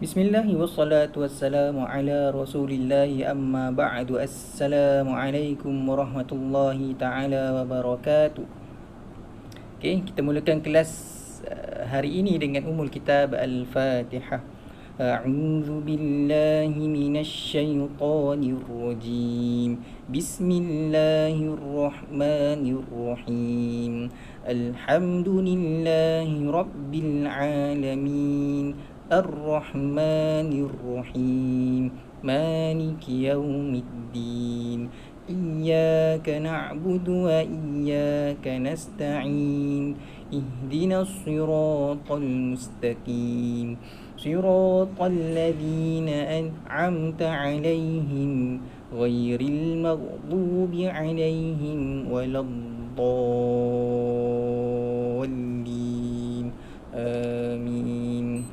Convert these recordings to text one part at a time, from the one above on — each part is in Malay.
Bismillahi wassalatu wassalamu ala rasulillahi amma ba'du. Assalamualaikum warahmatullahi ta'ala wabarakatuh. Okay, kita mulakan kelas hari ini dengan umul kitab Al-Fatihah. A'udzu billahi minasy syaithanir rajim. Bismillahirrahmanirrahim. Alhamdulillahi rabbil alamin. Ar-Rahmanir-Rahim. Maliki yaumiddin. Iyyaka na'budu wa iyyaka nasta'in. Ihdinas siratal mustaqim. Siratal ladzina an'amta 'alaihim ghairil maghdubi 'alaihim waladdallin. Amin.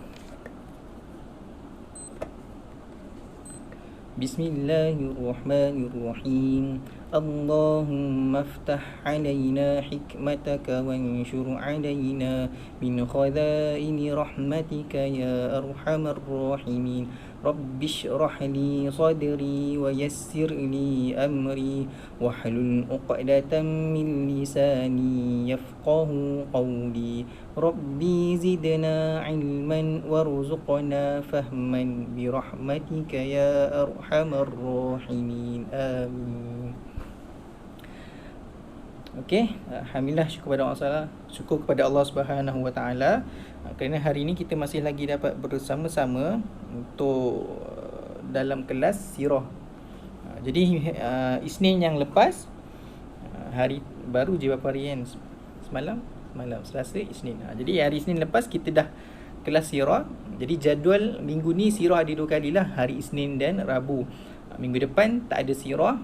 Bismillahirrahmanirrahim. Allahumma aftah alaina hikmataka wanshur alaina min khazaini rahmatika ya arhamar rahimin. Rabbi shrah li sadri wa yassir li amri wahlul 'uqdatam min lisani yafqahu qawli. Rabbi zidna ilman warzuqna fahman birahmatika ya arhamar rahimin. Amin. Okey, alhamdulillah, syukur kepada Allah Subhanahu Wa Taala kerana hari ini kita masih lagi dapat bersama-sama untuk dalam kelas sirah. Jadi Isnin yang lepas, hari baru je berapa hari kan? Semalam, Selasa, Isnin. Jadi hari Isnin lepas kita dah kelas sirah. Jadi jadual minggu ni sirah ada 2 kali lah, hari Isnin dan Rabu. Minggu depan tak ada sirah,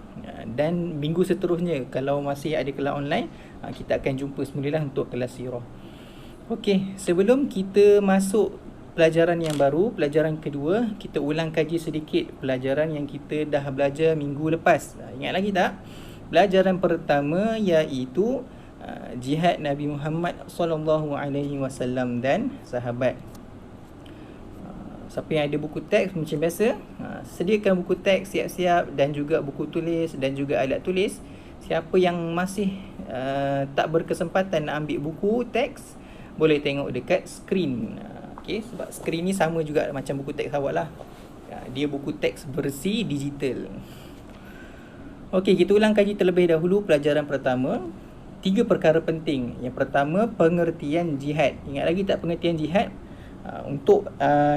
dan minggu seterusnya kalau masih ada kelas online, kita akan jumpa semula untuk kelas sirah. Okey, sebelum kita masuk pelajaran yang baru, pelajaran kedua, kita ulang kaji sedikit pelajaran yang kita dah belajar minggu lepas. Ingat lagi tak? Pelajaran pertama iaitu jihad Nabi Muhammad SAW dan sahabat. Siapa yang ada buku teks macam biasa, sediakan buku teks siap-siap dan juga buku tulis dan juga alat tulis. Siapa yang masih tak berkesempatan nak ambil buku teks, boleh tengok dekat skrin. Okey, sebab skrin ni sama juga macam buku teks awak lah. Dia buku teks versi digital. Okey, kita ulang kaji terlebih dahulu pelajaran pertama. 3 perkara penting. Yang pertama, pengertian jihad. Ingat lagi tak pengertian jihad? Untuk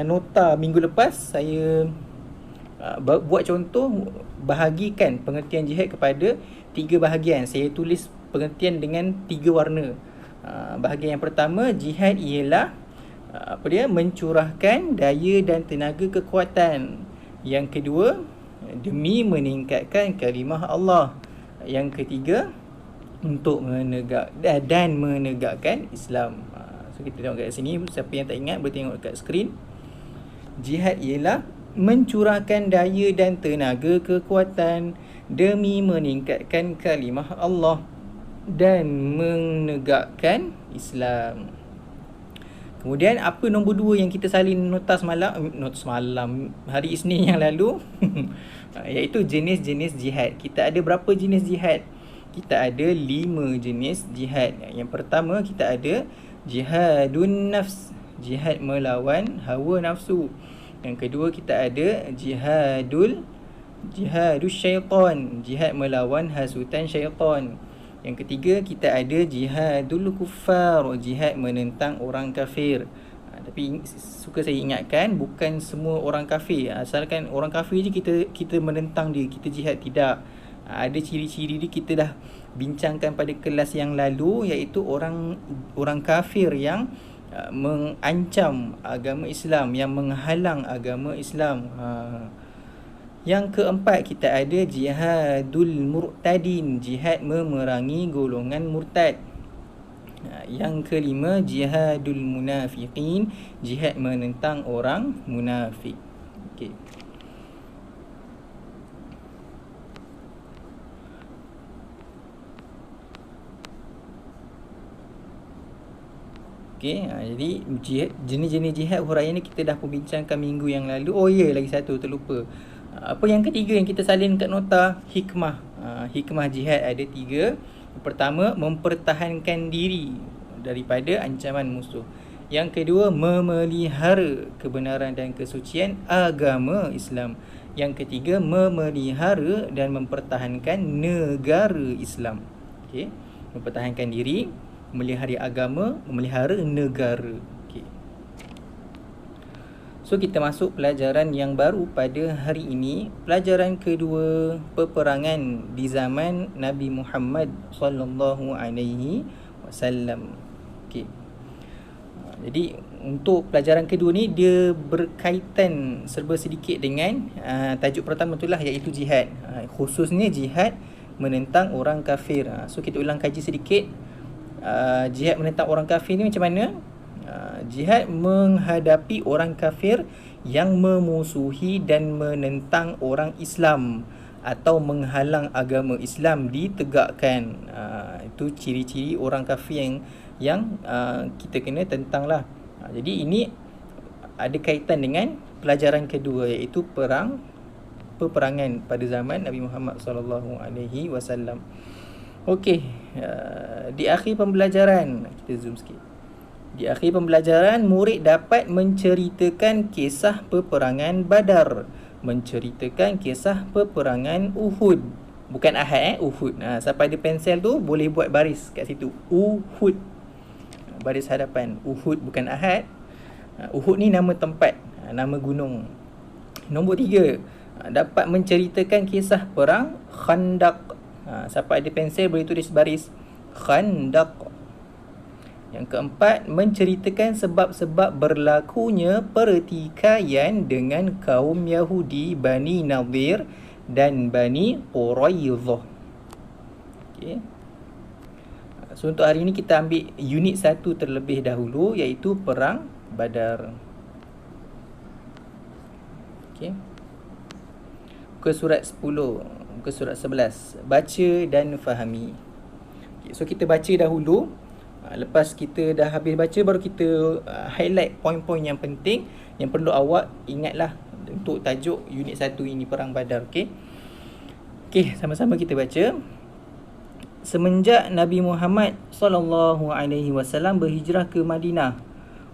nota minggu lepas saya buat contoh, bahagikan pengertian jihad kepada 3 bahagian. Saya tulis pengertian dengan 3 warna. Bahagian yang pertama, jihad ialah mencurahkan daya dan tenaga kekuatan. Yang kedua, demi meningkatkan kalimah Allah. Yang ketiga, untuk menegakkan Islam. So kita tengok kat sini, siapa yang tak ingat boleh tengok dekat skrin. Jihad ialah mencurahkan daya dan tenaga kekuatan demi meningkatkan kalimah Allah dan menegakkan Islam. Kemudian apa nombor 2 yang kita salin nota semalam hari Isnin yang lalu iaitu jenis-jenis jihad. Kita ada berapa jenis jihad? Kita ada 5 jenis jihad. Yang pertama, kita ada jihadun nafs, jihad melawan hawa nafsu. Yang kedua, kita ada jihadus syaitan, jihad melawan hasutan syaitan. Yang ketiga, kita ada jihadul kuffar, jihad menentang orang kafir. Tapi suka saya ingatkan, bukan semua orang kafir. Asalkan orang kafir je kita menentang dia, kita jihad, tidak. Ada ciri-ciri dia kita dah bincangkan pada kelas yang lalu, iaitu orang kafir yang mengancam agama Islam, yang menghalang agama Islam. Yang keempat, kita ada jihadul murtadin, jihad memerangi golongan murtad. Yang kelima, jihadul munafiqin, jihad menentang orang munafik. Okey. Okey, jadi jenis-jenis jihad huraian ni kita dah perbincangkan minggu yang lalu. Oh ya, lagi satu terlupa. Apa yang ketiga yang kita salin kat nota? Hikmah. Hikmah jihad ada 3. Yang pertama, mempertahankan diri daripada ancaman musuh. Yang kedua, memelihara kebenaran dan kesucian agama Islam. Yang ketiga, memelihara dan mempertahankan negara Islam. Okey, mempertahankan diri, memelihara agama, memelihara negara. Okay. So kita masuk pelajaran yang baru pada hari ini, pelajaran kedua, peperangan di zaman Nabi Muhammad sallallahu alaihi wasallam. Okey. Jadi untuk pelajaran kedua ni dia berkaitan serba sedikit dengan tajuk pertama itulah, iaitu jihad. Khususnya jihad menentang orang kafir. So kita ulang kaji sedikit. Jihad menentang orang kafir ni macam mana? Jihad menghadapi orang kafir yang memusuhi dan menentang orang Islam atau menghalang agama Islam ditegakkan. Itu ciri-ciri orang kafir yang kita kena tentang lah. Jadi ini ada kaitan dengan pelajaran kedua, iaitu peperangan pada zaman Nabi Muhammad sallallahu alaihi wasallam. Okey, di akhir pembelajaran, kita zoom sikit. Di akhir pembelajaran, murid dapat menceritakan kisah peperangan Badar, menceritakan kisah peperangan Uhud. Bukan Ahad, Uhud. Siapa ada pensel tu boleh buat baris kat situ. Uhud. Baris hadapan. Uhud bukan Ahad. Uhud ni nama tempat, nama gunung. Nombor 3, dapat menceritakan kisah perang Khandaq. Siapa ada pensel boleh tulis baris Khandaq. Yang keempat, menceritakan sebab-sebab berlakunya pertikaian dengan kaum Yahudi Bani Nadir dan Bani Quraidah. Okay. So untuk hari ini kita ambil unit 1 terlebih dahulu, iaitu perang Badar. Okay. Muka surat 10, muka surat 11. Baca dan fahami. Okay, so kita baca dahulu. Lepas kita dah habis baca, baru kita highlight poin-poin yang penting yang perlu awak ingatlah untuk tajuk unit 1 ini, perang Badar. Okey. Okey, sama-sama kita baca. Semenjak Nabi Muhammad sallallahu alaihi wasallam berhijrah ke Madinah,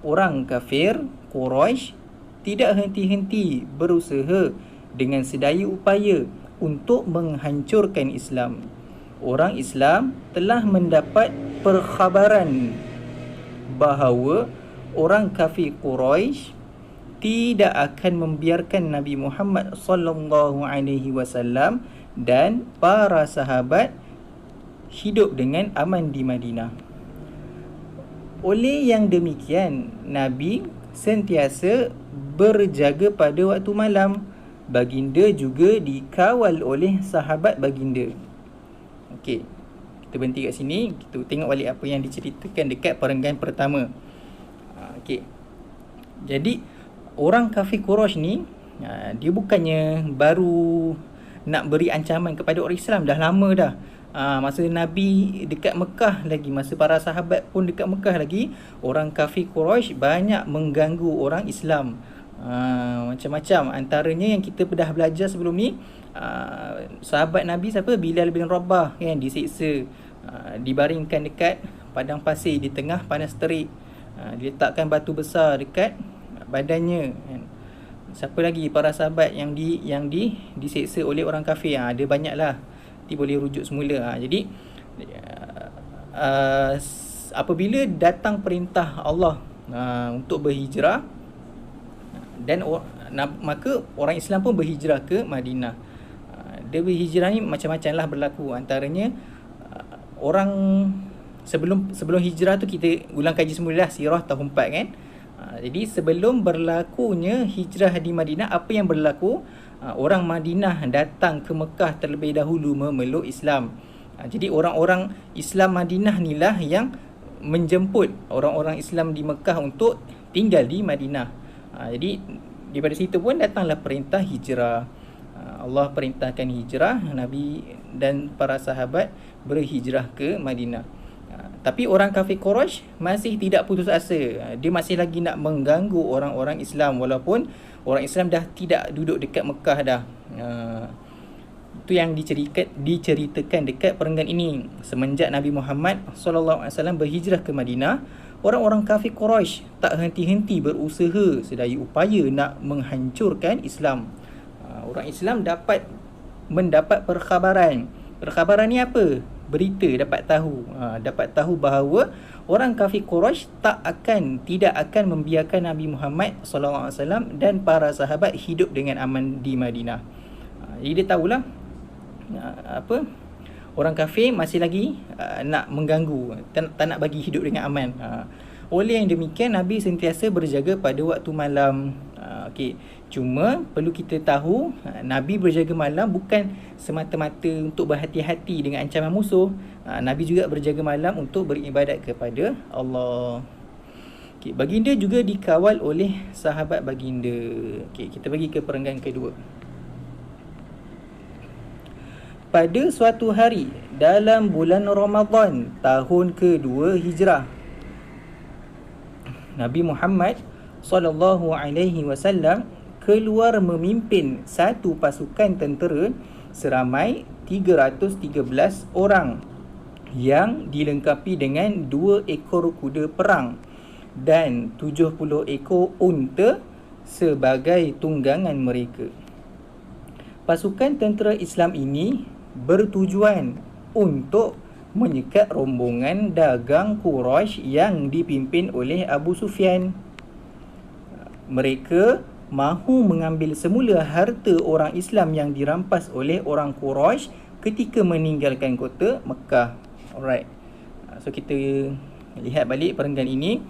orang kafir Quraisy tidak henti-henti berusaha dengan sedaya upaya untuk menghancurkan Islam. Orang Islam telah mendapat perkhabaran bahawa orang kafir Quraisy tidak akan membiarkan Nabi Muhammad sallallahu alaihi wasallam dan para sahabat hidup dengan aman di Madinah. Oleh yang demikian, Nabi sentiasa berjaga pada waktu malam. Baginda juga dikawal oleh sahabat baginda. Okey, kita berhenti kat sini. Kita tengok balik apa yang diceritakan dekat perenggan pertama. Okey, jadi orang kafir Quraisy ni, dia bukannya baru nak beri ancaman kepada orang Islam. Dah lama dah. Masa Nabi dekat Mekah lagi, masa para sahabat pun dekat Mekah lagi, orang kafir Quraisy banyak mengganggu orang Islam. Macam-macam. Antaranya yang kita dah belajar sebelum ni, sahabat Nabi siapa? Bilal bin Rabah kan, disiksa, dibaringkan dekat padang pasir di tengah panas terik, diletakkan batu besar dekat badannya kan. Siapa lagi para sahabat yang disiksa oleh orang kafir? Ada banyaklah. Nanti boleh rujuk semula. Jadi apabila datang perintah Allah untuk berhijrah, dan maka orang Islam pun berhijrah ke Madinah. Dia berhijrah ni macam-macam lah berlaku. Antaranya orang sebelum hijrah tu, kita ulang kaji semula lah sirah tahun 4 kan. Jadi sebelum berlakunya hijrah di Madinah, apa yang berlaku? Orang Madinah datang ke Mekah terlebih dahulu memeluk Islam. Jadi orang-orang Islam Madinah ni lah yang menjemput orang-orang Islam di Mekah untuk tinggal di Madinah. Jadi daripada situ pun datanglah perintah hijrah. Allah perintahkan hijrah, Nabi dan para sahabat berhijrah ke Madinah. Tapi orang kafir Quraisy masih tidak putus asa. Dia masih lagi nak mengganggu orang-orang Islam walaupun orang Islam dah tidak duduk dekat Mekah dah. Itu yang diceritakan dekat perenggan ini. Semenjak Nabi Muhammad SAW berhijrah ke Madinah, orang-orang kafir Quraisy tak henti-henti berusaha sedaya upaya nak menghancurkan Islam. Orang Islam mendapat perkhabaran. Perkhabaran ni apa? Berita, dapat tahu bahawa orang kafir Quraisy tidak akan membiarkan Nabi Muhammad SAW dan para sahabat hidup dengan aman di Madinah. Jadi dia tahulah orang kafir masih lagi nak mengganggu, tak nak bagi hidup dengan aman. Oleh yang demikian, Nabi sentiasa berjaga pada waktu malam. Cuma perlu kita tahu, Nabi berjaga malam bukan semata-mata untuk berhati-hati dengan ancaman musuh. Nabi juga berjaga malam untuk beribadat kepada Allah. Baginda juga dikawal oleh sahabat baginda. Kita pergi ke perenggan kedua. Pada suatu hari dalam bulan Ramadan tahun kedua Hijrah, Nabi Muhammad SAW keluar memimpin satu pasukan tentera seramai 313 orang yang dilengkapi dengan 2 ekor kuda perang dan 70 ekor unta sebagai tunggangan mereka. Pasukan tentera Islam ini bertujuan untuk menyekat rombongan dagang Quraisy yang dipimpin oleh Abu Sufyan. Mereka mahu mengambil semula harta orang Islam yang dirampas oleh orang Quraisy ketika meninggalkan kota Mekah. Alright. So kita lihat balik perenggan ini.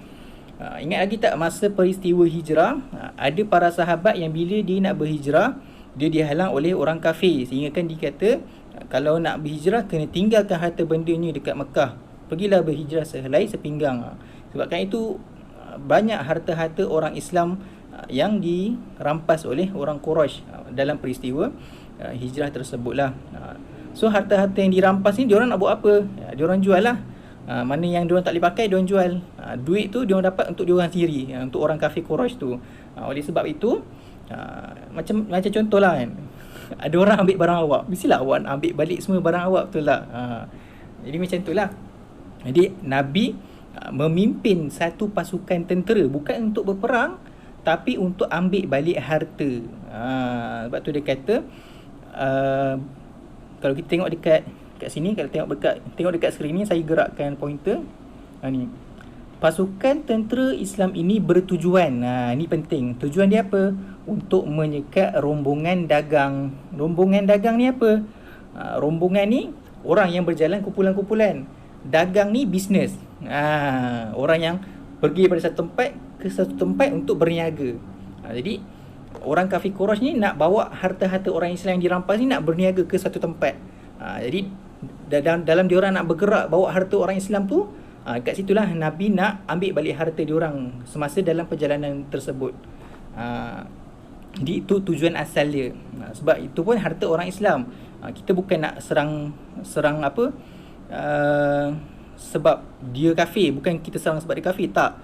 Ingat lagi tak masa peristiwa hijrah, ada para sahabat yang bila dia nak berhijrah, dia dihalang oleh orang kafir, sehingga kan dikata kalau nak berhijrah kena tinggalkan harta bendanya dekat Mekah. Pergilah berhijrah sehelai sepinggang. Sebabkan itu banyak harta-harta orang Islam yang dirampas oleh orang Quraisy dalam peristiwa hijrah tersebutlah. So harta-harta yang dirampas ni diorang nak buat apa? Diorang jual lah. Mana yang diorang tak boleh pakai, diorang jual. Duit tu diorang dapat untuk diorang sendiri, untuk orang kafir Quraisy tu. Oleh sebab itu macam contohlah kan, ada orang ambil barang awak, mestilah awak nak ambil balik semua barang awak, betul tak? Jadi macam itulah. Jadi Nabi memimpin satu pasukan tentera bukan untuk berperang, tapi untuk ambil balik harta. Sebab tu dia kata kalau kita tengok dekat sini, kalau tengok dekat skrin ni, saya gerakkan pointer. Ni pasukan tentera Islam ini bertujuan, ni penting. Tujuan dia apa? Untuk menyekat rombongan dagang. Rombongan dagang ni apa? Rombongan ni orang yang berjalan kumpulan-kumpulan. Dagang ni bisnes. Orang yang pergi pada satu tempat ke satu tempat untuk berniaga. Jadi orang kafir Quraisy ni nak bawa harta-harta orang Islam yang dirampas ni, nak berniaga ke satu tempat. Jadi dalam diorang nak bergerak bawa harta orang Islam tu, kat situlah Nabi nak ambil balik harta diorang semasa dalam perjalanan tersebut. Jadi itu tujuan asal dia. Sebab itu pun harta orang Islam. Kita bukan nak serang apa sebab dia kafir, bukan kita serang sebab dia kafir, tak.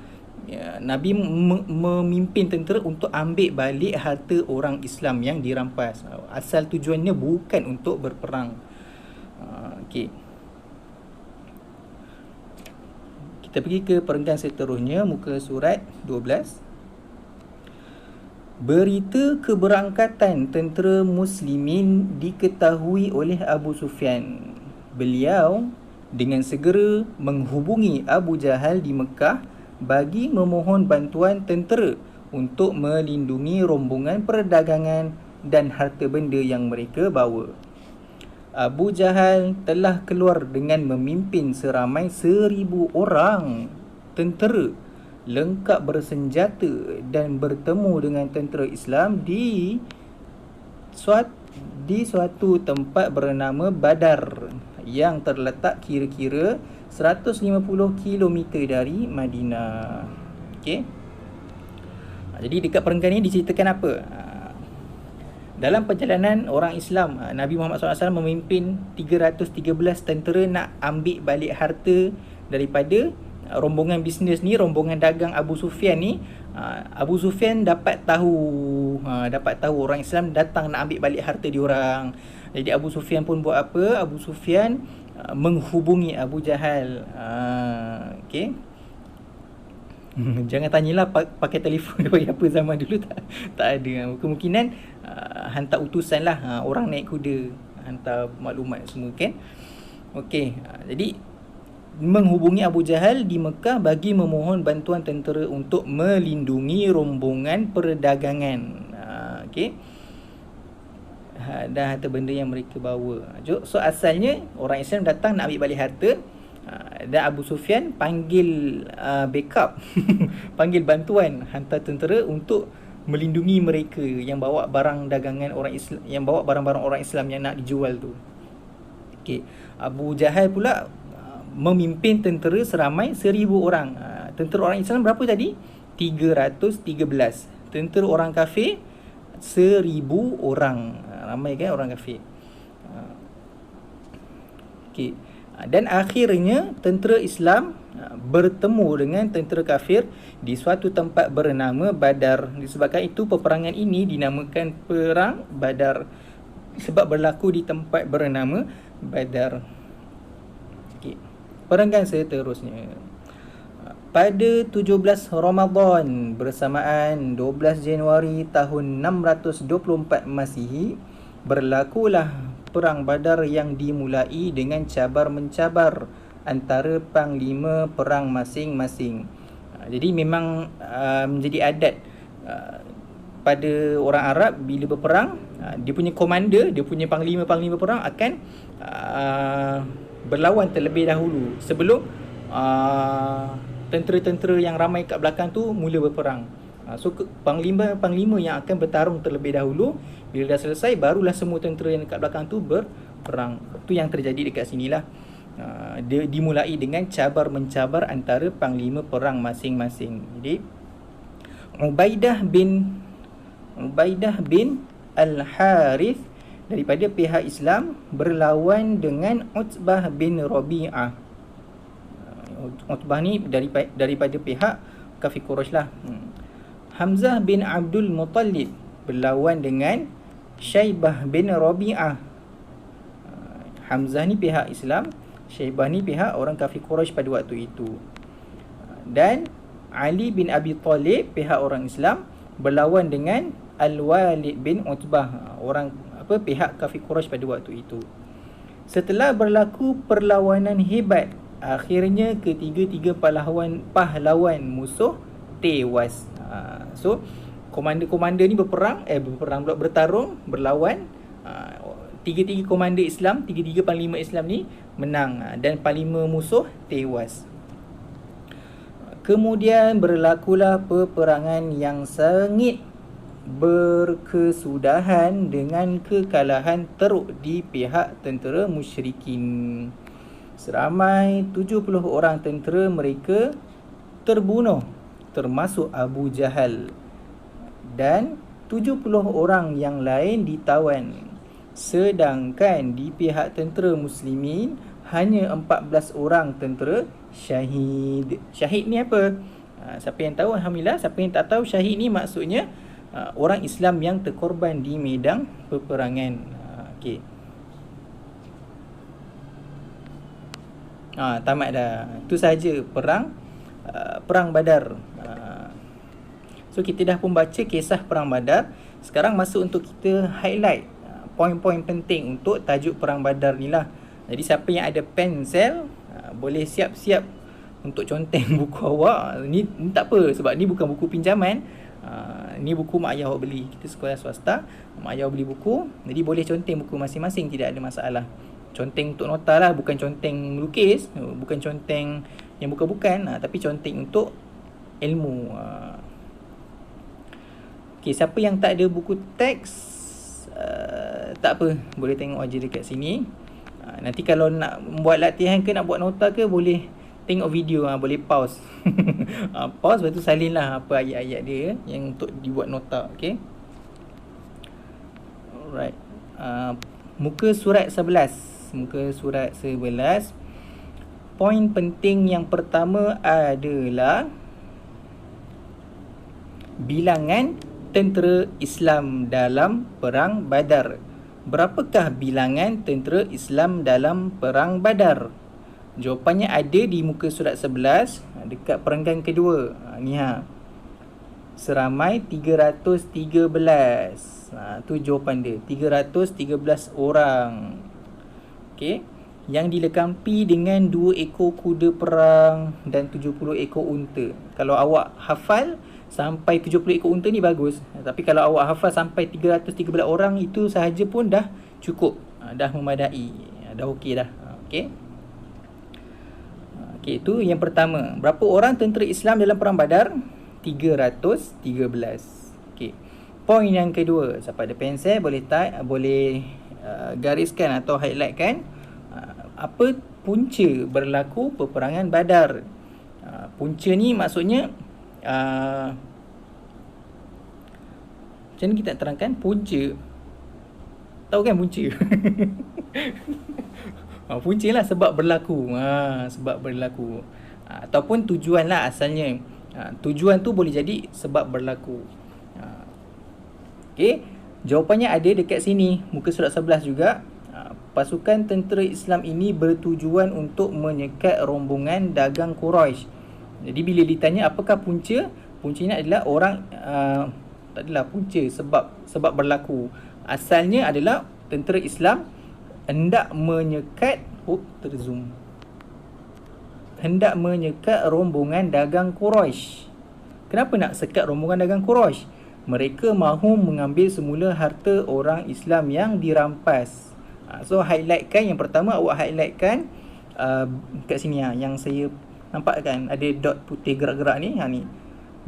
Nabi memimpin tentera untuk ambil balik harta orang Islam yang dirampas. Asal tujuannya bukan untuk berperang. Kita pergi ke perenggan seterusnya, muka surat 12. Berita keberangkatan tentera muslimin diketahui oleh Abu Sufyan. Beliau dengan segera menghubungi Abu Jahal di Mekah bagi memohon bantuan tentera untuk melindungi rombongan perdagangan dan harta benda yang mereka bawa. Abu Jahal telah keluar dengan memimpin seramai 1,000 orang tentera lengkap bersenjata dan bertemu dengan tentera Islam di suatu tempat bernama Badar yang terletak kira-kira 150 km dari Madinah. Jadi dekat perenggan ni diceritakan apa? Dalam perjalanan orang Islam, Nabi Muhammad SAW memimpin 313 tentera nak ambil balik harta daripada rombongan bisnes ni, rombongan dagang Abu Sufyan ni. Abu Sufyan dapat tahu orang Islam datang nak ambil balik harta diorang. Jadi Abu Sufyan pun buat apa? Abu Sufyan menghubungi Abu Jahal. Okey. Jangan tanyalah pakai telefon bagi apa zaman dulu, tak ada. Kemungkinan hantar utusan lah, orang naik kuda hantar maklumat semua kan. Okey, jadi menghubungi Abu Jahal di Mekah bagi memohon bantuan tentera untuk melindungi rombongan perdagangan. Okey. Dan harta benda yang mereka bawa. So asalnya orang Islam datang nak ambil balik harta, dan Abu Sufyan panggil backup panggil bantuan, hantar tentera untuk melindungi mereka yang bawa barang dagangan orang Islam, yang bawa barang-barang orang Islam yang nak dijual tu. Okey, Abu Jahal pula memimpin tentera seramai 1000 orang. Tentera orang Islam berapa tadi? 313. Tentera orang kafir 1000 orang. Ramai kan orang kafir. Okey. Dan akhirnya tentera Islam bertemu dengan tentera kafir di suatu tempat bernama Badar. Disebabkan itu peperangan ini dinamakan Perang Badar, sebab berlaku di tempat bernama Badar. Okey. Perenggan seterusnya. Pada 17 Ramadan bersamaan 12 Januari tahun 624 Masihi, berlakulah Perang Badar yang dimulai dengan cabar-mencabar antara panglima perang masing-masing. Jadi memang menjadi adat pada orang Arab bila berperang, dia punya komander, dia punya panglima-panglima perang akan berlawan terlebih dahulu sebelum tentera-tentera yang ramai kat belakang tu mula berperang. So panglima-panglima yang akan bertarung terlebih dahulu, bila dah selesai barulah semua tentera yang dekat belakang tu berperang. Itu yang terjadi dekat sinilah. Dia dimulai dengan cabar-mencabar antara panglima perang masing-masing. Jadi Ubaidah bin Al-Harith daripada pihak Islam berlawan dengan Utbah bin Rabi'ah. Utbah ni daripada pihak kafir Quraisy lah. Hamzah bin Abdul Muttalib berlawan dengan Syaibah bin Rabi'ah. Hamzah ni pihak Islam, Syaibah ni pihak orang kafir Quraisy pada waktu itu. Dan Ali bin Abi Talib pihak orang Islam berlawan dengan Al-Walid bin Utbah, orang pihak kafir Quraisy pada waktu itu. Setelah berlaku perlawanan hebat, akhirnya ketiga-tiga pahlawan musuh tewas. So komander-komander ni bertarung, berlawan. Tiga-tiga komander Islam, tiga-tiga panglima Islam ni menang, dan panglima musuh tewas. Kemudian berlakulah peperangan yang sengit berkesudahan dengan kekalahan teruk di pihak tentera musyrikin. Seramai 70 orang tentera mereka terbunuh, termasuk Abu Jahal, dan 70 orang yang lain ditawan. Sedangkan di pihak tentera muslimin hanya 14 orang tentera syahid. Syahid ni apa? Siapa yang tahu alhamdulillah, siapa yang tak tahu, syahid ni maksudnya orang Islam yang terkorban di medan peperangan. Okey. Tamat dah. Itu sahaja perang Badar. So kita dah pun baca kisah perang Badar. Sekarang masuk untuk kita highlight poin-poin penting untuk tajuk perang Badar ni lah. Jadi siapa yang ada pensel boleh siap-siap untuk conteng buku awak. Ni tak apa, sebab ni bukan buku pinjaman. Ni buku mak ayah awak beli. Kita sekolah swasta, mak ayah beli buku, jadi boleh conteng buku masing-masing, tidak ada masalah. Conteng untuk nota lah, bukan conteng melukis, bukan conteng yang bukan-bukan, tapi conteng untuk ilmu. Okay, siapa yang tak ada buku teks, tak apa, boleh tengok aja dekat sini. Nanti kalau nak buat latihan ke, nak buat nota ke, boleh tengok video, boleh pause. Pause, lepas tu salin lah apa ayat-ayat dia yang untuk dibuat nota. Okay, alright. Muka surat 11. poin penting yang pertama adalah bilangan tentera Islam dalam Perang Badar. Berapakah bilangan tentera Islam dalam Perang Badar? Jawapannya ada di muka surat 11 dekat perenggan kedua. Ni seramai 313. Tu jawapan dia, 313 orang. Okey, yang dilengkapi dengan 2 ekor kuda perang dan 70 ekor unta. Kalau awak hafal sampai 70 ekor unta ni bagus. Tapi kalau awak hafal sampai 313 orang, itu sahaja pun dah cukup. Dah memadai. Dah okey dah. Okey. Okey, itu yang pertama. Berapa orang tentera Islam dalam Perang Badar? 313. Okey. Poin yang kedua, siapa ada pensel boleh gariskan atau highlightkan apa punca berlaku peperangan Badar. Punca ni maksudnya macam mana kita nak terangkan punca? Tahu kan punca? Punca lah sebab berlaku. Sebab berlaku. Ataupun tujuan lah asalnya. Tujuan tu boleh jadi sebab berlaku. Okey, jawapannya ada dekat sini, muka surat 11 juga. Pasukan tentera Islam ini bertujuan untuk menyekat rombongan dagang Quraisy. Jadi bila ditanya apakah punca, puncanya adalah orang tak adalah punca sebab berlaku. Asalnya adalah tentera Islam hendak menyekat hendak menyekat rombongan dagang Quraisy. Kenapa nak sekat rombongan dagang Quraisy? Mereka mahu mengambil semula harta orang Islam yang dirampas. So highlightkan, yang pertama awak highlightkan kat sini yang saya nampak kan ada dot putih gerak-gerak ni. Ni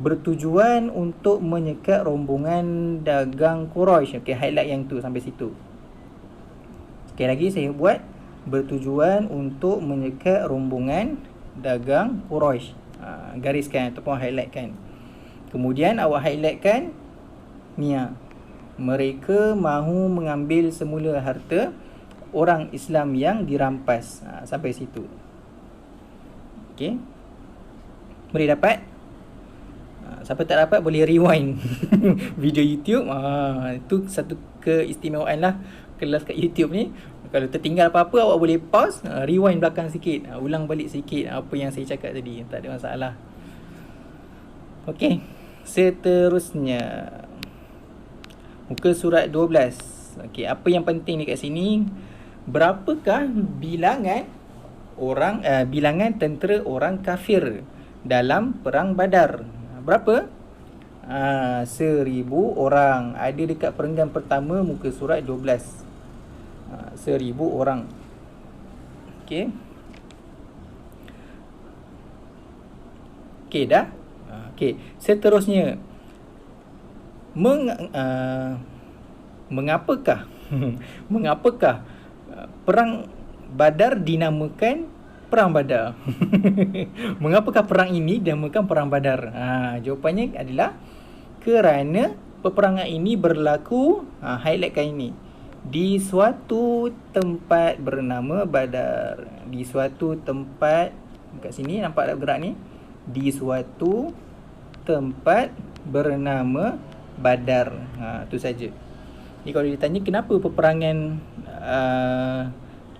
bertujuan untuk menyekat rombongan dagang Quraisy. Okey, highlight yang tu sampai situ. Sekali lagi saya buat, bertujuan untuk menyekat rombongan dagang Quraisy. Gariskan ataupun highlightkan. Kemudian awak highlightkan ni mereka mahu mengambil semula harta orang Islam yang dirampas. Sampai situ. Okey. Boleh dapat? Siapa tak dapat boleh rewind video YouTube. Itu satu keistimewaan lah kelas kat YouTube ni. Kalau tertinggal apa-apa, awak boleh pause, rewind belakang sikit, ulang balik sikit apa yang saya cakap tadi. Tak ada masalah. Okey, seterusnya muka surat 12. Okey, apa yang penting ni kat sini? Berapakah bilangan bilangan tentera orang kafir dalam Perang Badar? Berapa? 1,000 orang. Ada dekat perenggan pertama muka surat 12. 1,000 orang. Okey. Okey dah. Okey, seterusnya mengapakah Perang Badar dinamakan Perang Badar? Mengapakah perang ini dinamakan Perang Badar? Jawapannya adalah kerana peperangan ini berlaku, highlightkan ini, di suatu tempat bernama Badar. Di suatu tempat, kat sini nampak tak gerak ni? Di suatu tempat bernama Badar. Tu saja. Jadi kalau ditanya kenapa peperangan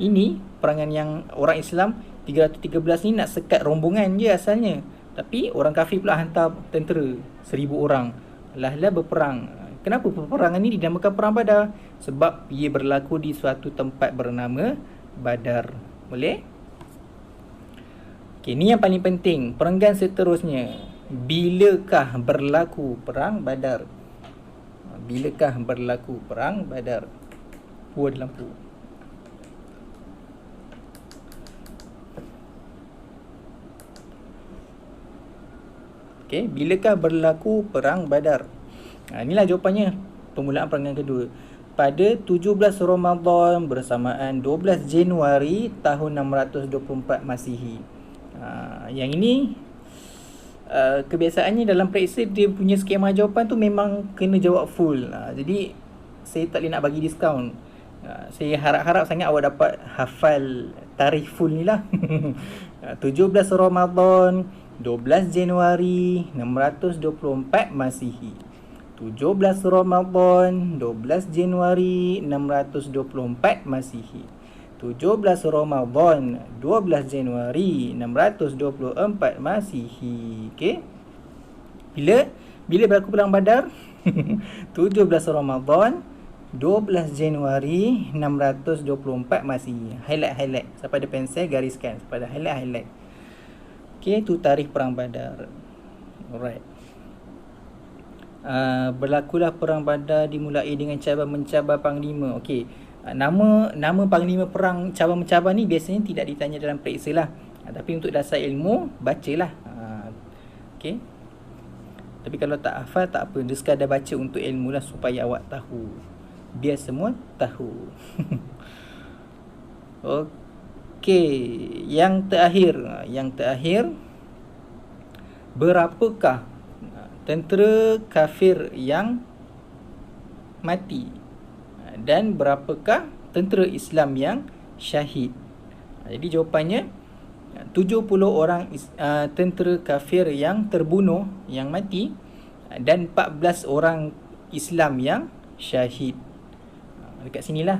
ini, perangan yang orang Islam 313 ni nak sekat rombongan je asalnya, tapi orang kafir pula hantar tentera 1,000 orang lah berperang. Kenapa peperangan ni dinamakan Perang Badar? Sebab ia berlaku di suatu tempat bernama Badar. Boleh? Okey, ni yang paling penting. Perenggan seterusnya, bilakah berlaku Perang Badar? Bilakah berlaku Perang Badar? Buat lampu. Okey, bilakah berlaku Perang Badar? Inilah jawapannya, permulaan peranggan kedua. Pada 17 Ramadan bersamaan 12 Januari tahun 624 Masihi. Yang ini kebiasaannya dalam periksa dia punya skema jawapan tu memang kena jawab full. Jadi saya tak boleh nak bagi diskaun. Saya harap-harap sangat awak dapat hafal tarikh full ni lah. 17 Ramadan 12 Januari 624 Masihi. 17 Ramadan 12 Januari 624 Masihi. 17 Ramadan 12 Januari 624 Masihi. Okey. Bila berlaku perang Badar? 17 Ramadan 12 Januari 624 Masihi. Highlight. Siapa ada pensel gariskan. Siapa ada highlight. Okey, tu tarikh perang Badar. Alright. Berlakulah perang Badar dimulai dengan cabar-mencabar panglima. Okey. Nama panglima perang cabar-mencabar ni biasanya tidak ditanya dalam periksa lah. Tapi untuk dasar ilmu bacalah. Okey. Tapi kalau tak hafal tak apa, dia sekadar baca untuk ilmu lah supaya awak tahu. Biar semua tahu. Okey, yang terakhir berapakah tentera kafir yang mati dan berapakah tentera Islam yang syahid? Jadi jawapannya 70 orang tentera kafir yang terbunuh, yang mati, dan 14 orang Islam yang syahid. Dekat sinilah.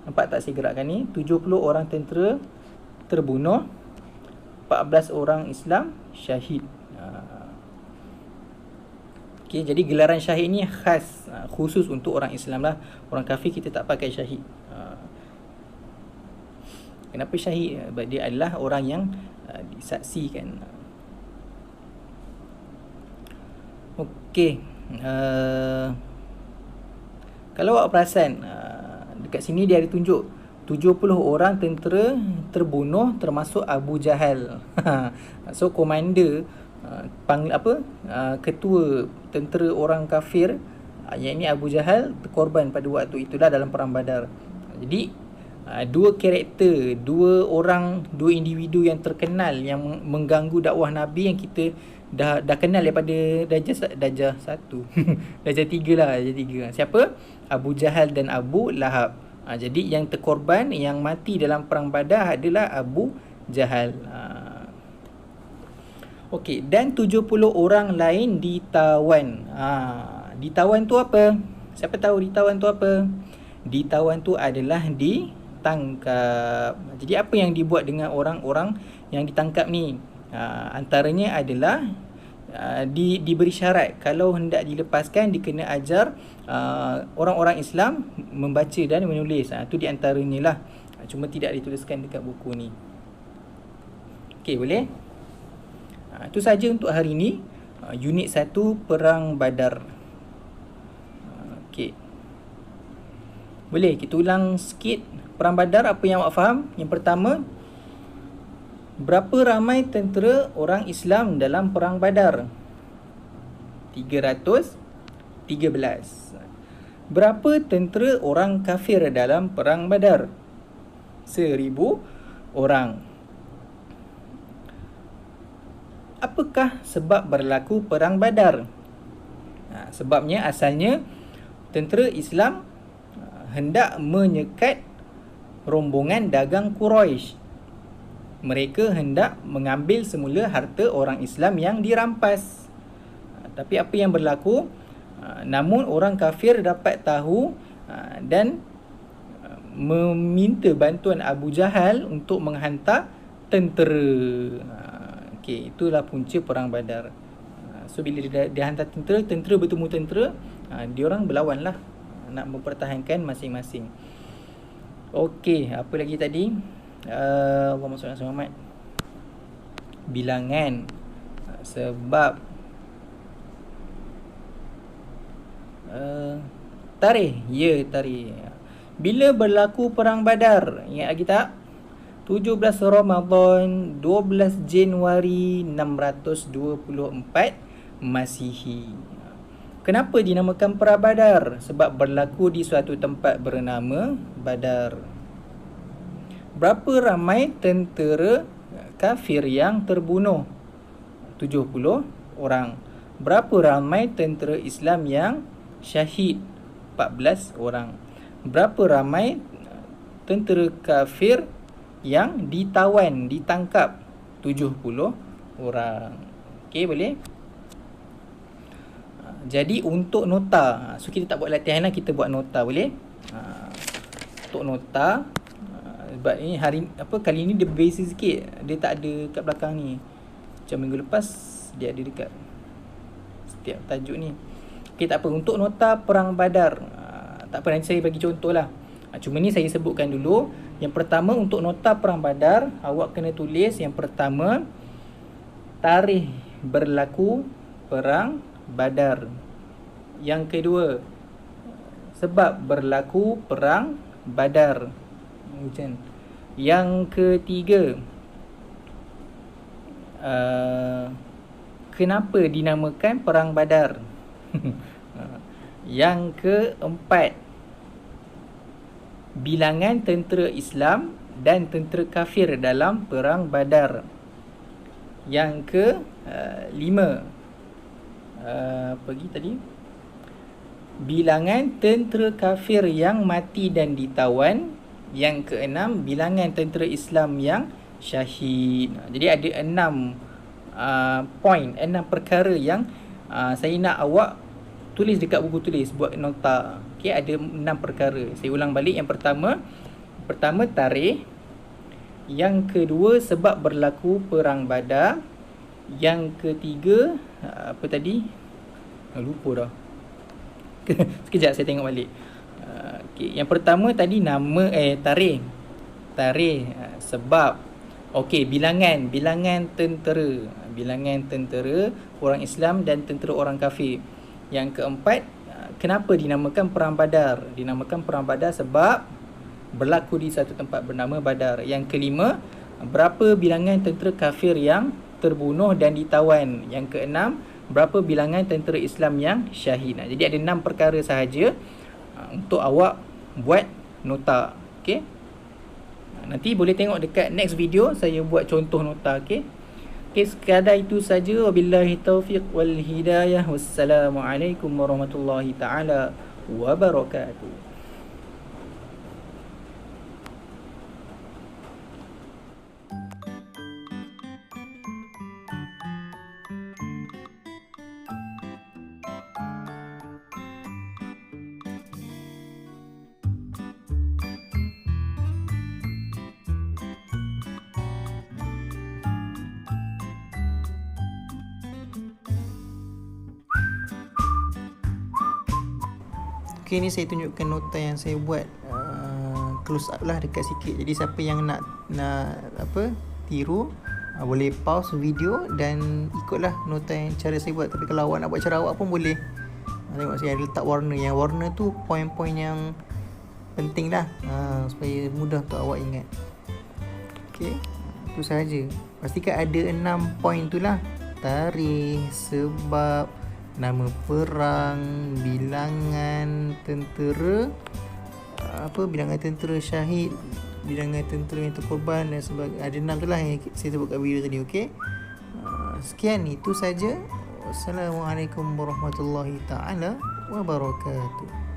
Nampak tak saya gerakkan ni? 70 orang tentera terbunuh, 14 orang Islam syahid. Okay, jadi gelaran syahid ni khas, khusus untuk orang Islam lah. Orang kafir kita tak pakai syahid. Kenapa syahid? Sebab dia adalah orang yang disaksikan. Okey. Kalau awak perasan, dekat sini dia ada tunjuk 70 orang tentera terbunuh termasuk Abu Jahal. So komander, ketua tentera orang kafir, yang ini Abu Jahal, terkorban pada waktu itulah dalam perang Badar. Jadi dua karakter, dua individu yang terkenal yang mengganggu dakwah Nabi yang kita dah kenal daripada darjah 1 darjah 3 lah, darjah 3. Siapa? Abu Jahal dan Abu Lahab. Jadi yang terkorban, yang mati dalam perang Badar adalah Abu Jahal. Okey, dan 70 orang lain ditawan. Ditawan tu apa? Siapa tahu ditawan tu apa? Ditawan tu adalah ditangkap. Jadi apa yang dibuat dengan orang-orang yang ditangkap ni? Antaranya adalah diberi syarat kalau hendak dilepaskan dikena ajar orang-orang Islam membaca dan menulis. Itu di antaranya lah. Cuma tidak dituliskan dekat buku ni. Okey, boleh? Itu saja untuk hari ini. Unit 1 Perang Badar. Okey. Boleh kita ulang sikit Perang Badar, apa yang awak faham? Yang pertama, berapa ramai tentera orang Islam dalam Perang Badar? 313. Berapa tentera orang kafir dalam Perang Badar? 1000 orang. Apakah sebab berlaku Perang Badar? Sebabnya asalnya tentera Islam hendak menyekat rombongan dagang Quraisy. Mereka hendak mengambil semula harta orang Islam yang dirampas. Tapi apa yang berlaku? Namun orang kafir dapat tahu dan meminta bantuan Abu Jahal untuk menghantar tentera. Okey, itulah punca Perang Badar. So bila dia hantar tentera bertemu tentera, diorang berlawan lah, nak mempertahankan masing-masing. Okey, apa lagi tadi? Allahumma salli ala Muhammad. Bilangan sebab tarikh. Ya, tarikh. Bila berlaku Perang Badar? Ingat lagi tak? 17 Ramadan 12 Januari 624 Masihi. Kenapa dinamakan Perang Badar? Sebab berlaku di suatu tempat bernama Badar. Berapa ramai tentera kafir yang terbunuh? 70 orang. Berapa ramai tentera Islam yang syahid? 14 orang. berapa ramai tentera kafir yang ditangkap? 70 orang. Okey, boleh? Jadi untuk nota, so kita tak buat latihan lah, kita buat nota, boleh? Untuk nota, sebab ni kali ni dia berbeza sikit. Dia tak ada kat belakang ni. Macam minggu lepas dia ada dekat setiap tajuk ni. Okey, tak apa. Untuk nota perang Badar, tak apa, nanti saya bagi contoh lah. Cuma ni saya sebutkan dulu. Yang pertama, untuk nota perang Badar, awak kena tulis yang pertama, tarikh berlaku perang Badar. Yang kedua, sebab berlaku perang Badar. Macam. Yang ketiga, kenapa dinamakan perang Badar? Yang keempat, bilangan tentera Islam dan tentera kafir dalam perang Badar. Yang kelima, bilangan tentera kafir yang mati dan ditawan. Yang keenam, bilangan tentera Islam yang syahid. Jadi ada 6 point, 6 perkara yang saya nak awak tulis dekat buku tulis, buat nota. Okey, ada 6 perkara. Saya ulang balik. Yang pertama tarikh. Yang kedua, sebab berlaku perang Badar. Yang ketiga, lupa dah. Sekejap saya tengok balik. Okay. Yang pertama tadi nama tarikh. Sebab. Okey, bilangan tentera. Bilangan tentera orang Islam dan tentera orang kafir. Yang keempat, kenapa dinamakan perang Badar? Dinamakan perang Badar sebab berlaku di satu tempat bernama Badar. Yang kelima, berapa bilangan tentera kafir yang terbunuh dan ditawan. Yang keenam, berapa bilangan tentera Islam yang syahid. Jadi ada 6 perkara sahaja untuk awak buat nota. Okey. Nanti boleh tengok dekat next video saya buat contoh nota. Okey. Okey, sekadar itu saja. Wabillahi taufiq wal hidayah. Wassalamualaikum warahmatullahi taala wabarakatuh. Okay, ni saya tunjukkan nota yang saya buat, close up lah dekat sikit. Jadi siapa yang nak tiru, boleh pause video dan ikutlah nota yang cara saya buat. Tapi kalau awak nak buat cara awak pun boleh. Tengok saya ada letak warna. Yang warna tu poin-poin yang penting lah, supaya mudah untuk awak ingat. Okay, itu sahaja. Pastikan ada 6 poin tu lah. Tarikh, sebab, nama perang, bilangan tentera, bilangan tentera syahid, bilangan tentera yang terkorban dan sebagainya. Ada 6 tu lah yang saya sebut kat video tadi. Okey. Sekian, itu saja. Wassalamualaikum warahmatullahi taala wabarakatuh.